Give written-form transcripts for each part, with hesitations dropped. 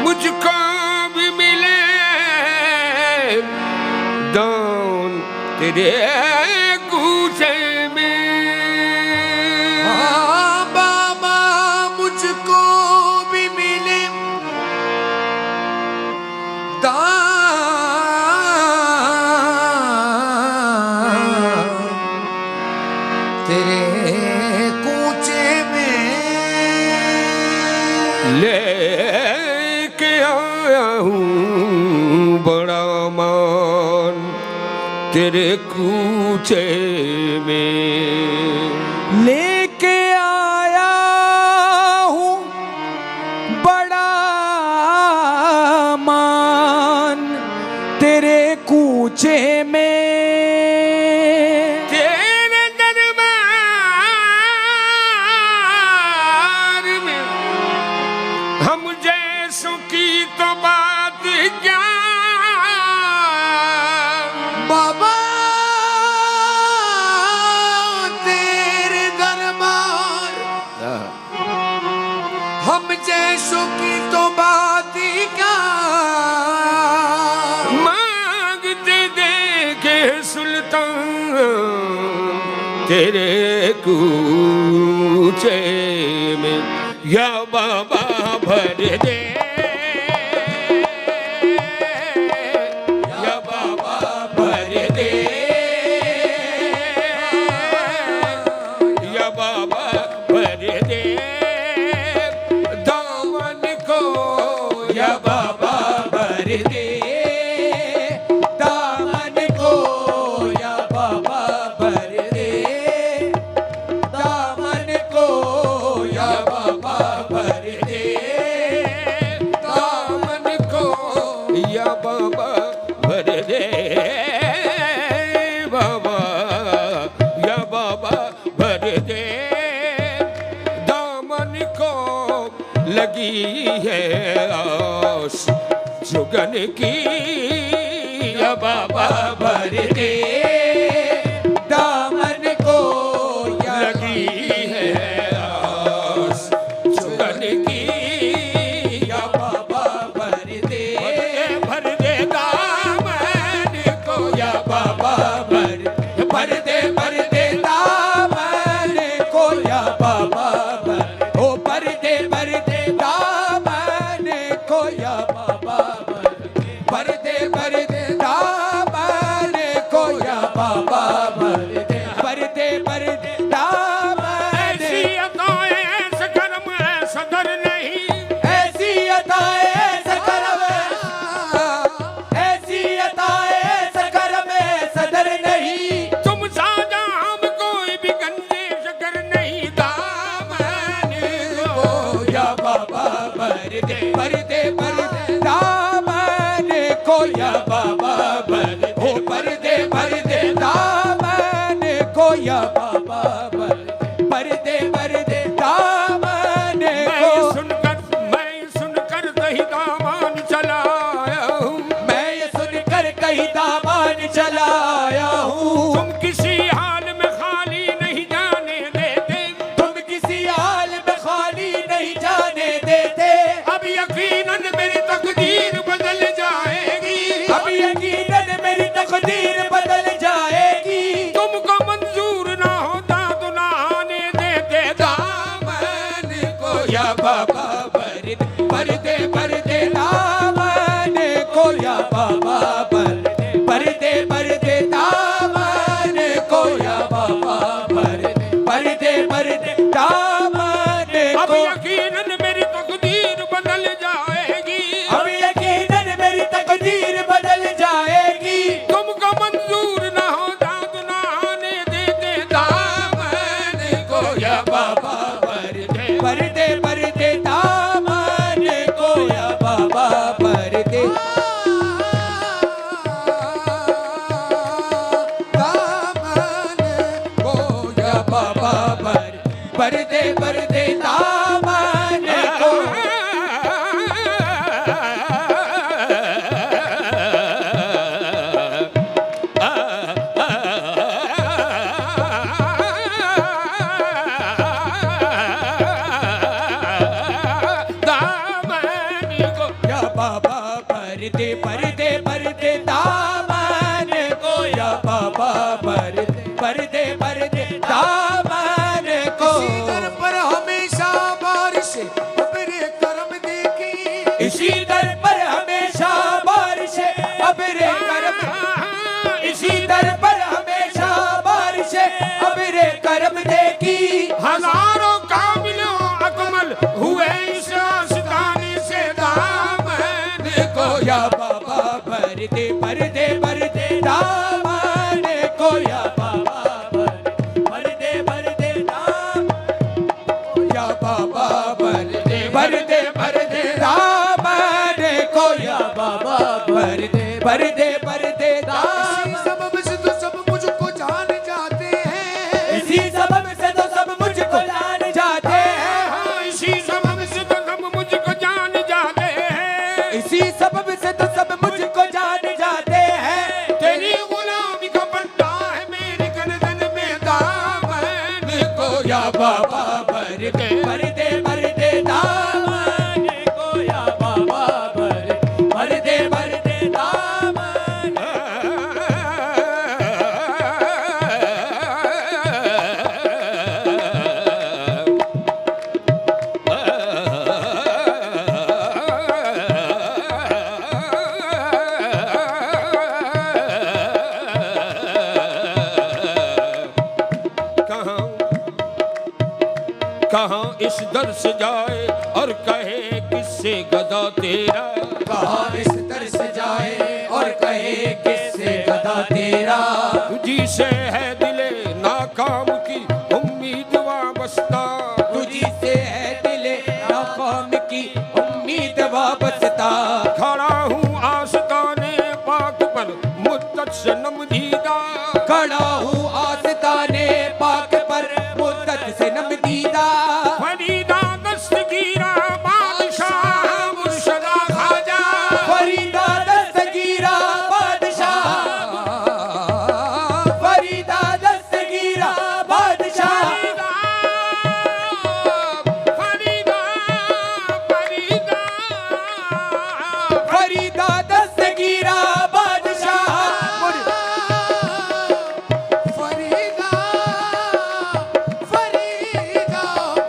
मुझको भी मिले दान तेरे गूंचे में। बाबा मुझको भी मिले दान तेरे कूचे में। लेके आया हूँ बड़ा मान तेरे कूचे में। लेके आया हूँ बड़ा मान तेरे कूचे में। तेरे दरबार में हम जैसों की तो बात क्या बाबा तेरे दरबार हम जैसों की तो बात ही क्या। मांगते देखे सुल्तान तेरे कूचे में। या बाबा भर दे या बाबा भर दे या बाबा भर दे दामन को। या बाबा भर दे दामन को या बाबा भर दे दामन को या बाबा भर दे दामन को। या बाबा भर दे बाबा या बाबा भर दे दामन को। लगी है आस जुगन की। या बाबा भर दे दामन को या लगी है आस जुगन की। या बाबा भर दे भर दे दामन को। या बाबा भर दे दामन को या बाबा भर ओ भर दे दामन को या बाबा भर दे दामन को या बाबा भर दे दामन। ऐसी अदाएं ऐसा कर्म ऐसा दर नहीं। ऐसी अदाएं ऐसा कर्म ऐसी अदाएं ऐसा कर्म सदर नहीं। तुम साजा हम कोई भी गंदे शकर नहीं। दामन को। या बाबा भर दे दामन को या बाबा भर दे दामन को या बाबा भर दे दामन को। मैं सुनकर दही दामन चलाया हूँ। मैं ये सुनकर कहीं दामन चलाया हूँ। तुम किसी हाल में खाली नहीं जाने देते। तुम किसी हाल में खाली नहीं जाने देते। अब यकीनन मेरी तकदीर बदल जाएगी। अब यकीनन मेरी तकदीर बदल जाएगी। तुमको मंजूर ना होता तो ना आने देते दामन को। या बाबा भर दे दामन को या बाबा भर दे दामन को या बाबा भर दे दामन अब को। यकीनन मेरी तकदीर बदल जाएगी। अब यकीनन मेरी तकदीर बदल जाएगी। तुमको मंजूर ना होता तो ना आने देते दामन को। या बाबा भर दे दामन भर दे दामन को। या बाबा भर दे दामन को। या बाबा भर दे दामन को। इसी दर पर हमेशा बारिश अपने करम देखी। इसी दर पर हमेशा बारिश अबरे करम। इसी दर पर हमेशा बारिश अबरे करम देखी। हजारों काबिलों अकमल हुए इस आस्ताने से दामन को। या बाबा भर दे दामन को। या बाबा भर दे दामन। या बाबा भर दे दामन को। या बाबा भर दे दामन। इसी सबब से तो सब मुझको जान जाते हैं। इसी सबब से तो सब मुझको जान जाते हैं। इसी सबब से तो सब मुझको जान जाते हैं। इसी सबब से तो सब मुझको जान जाते हैं। तेरी गुलामी का पट्टा है मेरी गर्दन में दामन को। या बाबा भर दे दामन को। या बाबा भर दे दामन। कहाँ इस दर से जाए और कहे किससे गदा तेरा। कहाँ इस दर से जाए और कहे किससे गदा तेरा। तुझी से है दिले नाकाम की उम्मीद वाबस्ता। तुझी से है दिले नाकाम की उम्मीद वाबस्ता। खड़ा हूँ आस्ताने पाक पर मुद्दत से नमदीदा। खड़ा हूँ आस्ताने पाक पर मुद्दत से नमदीदा। फरीदा दस्तगीरा बादशाह मुर्शदा खाजा। फरीदा दस्तगीरा बादशाह। फरीदा दस्तगीरा बादशाह। फरीदा फरीदा दस्तगीरा बादशाह।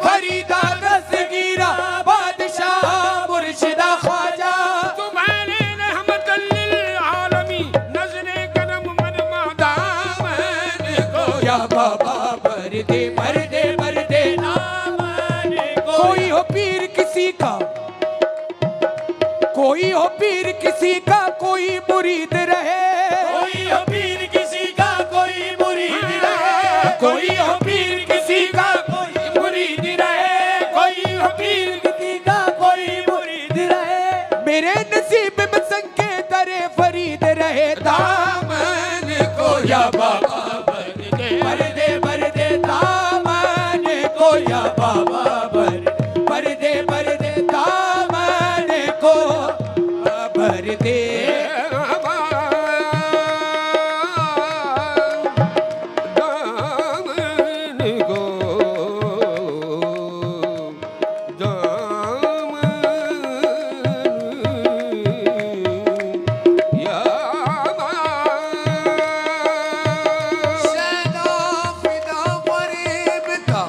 फरीदा दस्तगीरा बादशाह मुर्शिदा ख्वाजा। तुम्हारे रहमतुल लिल आलमी नजरे करम मनमा दामन को। या बाबा भर दे दामन को। कोई हो पीर किसी का, कोई हो पीर किसी का कोई मुरीद रहे। कोई हो पीर किसी का कोई मुरीद रहे। कोई हो पीर किसी का कोई मुरीद रहे। कोई हो पीर किसी का कोई मुरीद रहे। मेरे नसीब में संके दरे फरीद रहे दामन को। या बाबा भर दे दामन को। या बाबा भर दे दामन को। भर दे दामन को। शैदा फिदा फरेब था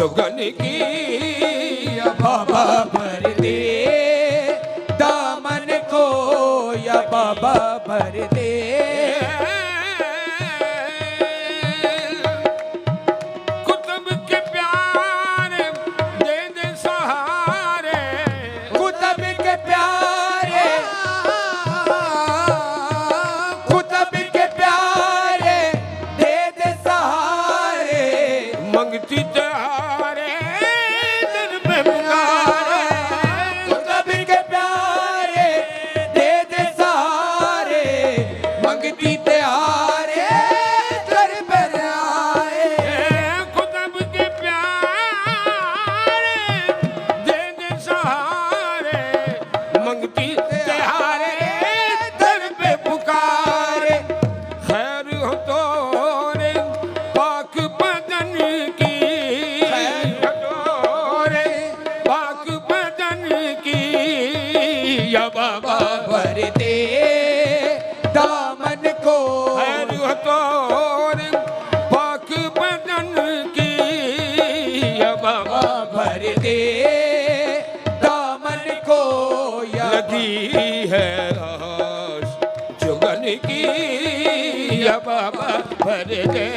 जुगन की या बाबा भर दे दामन को या बाबा भर दे कुतुब के प्यारे दे दे सहारे कुतुब के प्यारे कुतुब के प्यारे दे दे सहारे मंगती त्यारे दर पे पुकारे कुतुब के प्यारे दे दे सहारे मंगती त्यारे दर पर आए कुतुब के प्यारे दे दे सहारे मंगती त्यारे दर पे पुकारे खैर हो तो रे पाक बदन की रे पाक बदन की या बाबा भर दे दामन को खैर हो तो रे पाक बदन की या बाबा भर दे दामन को या लगी है आस जुगन की या बाबा भर दे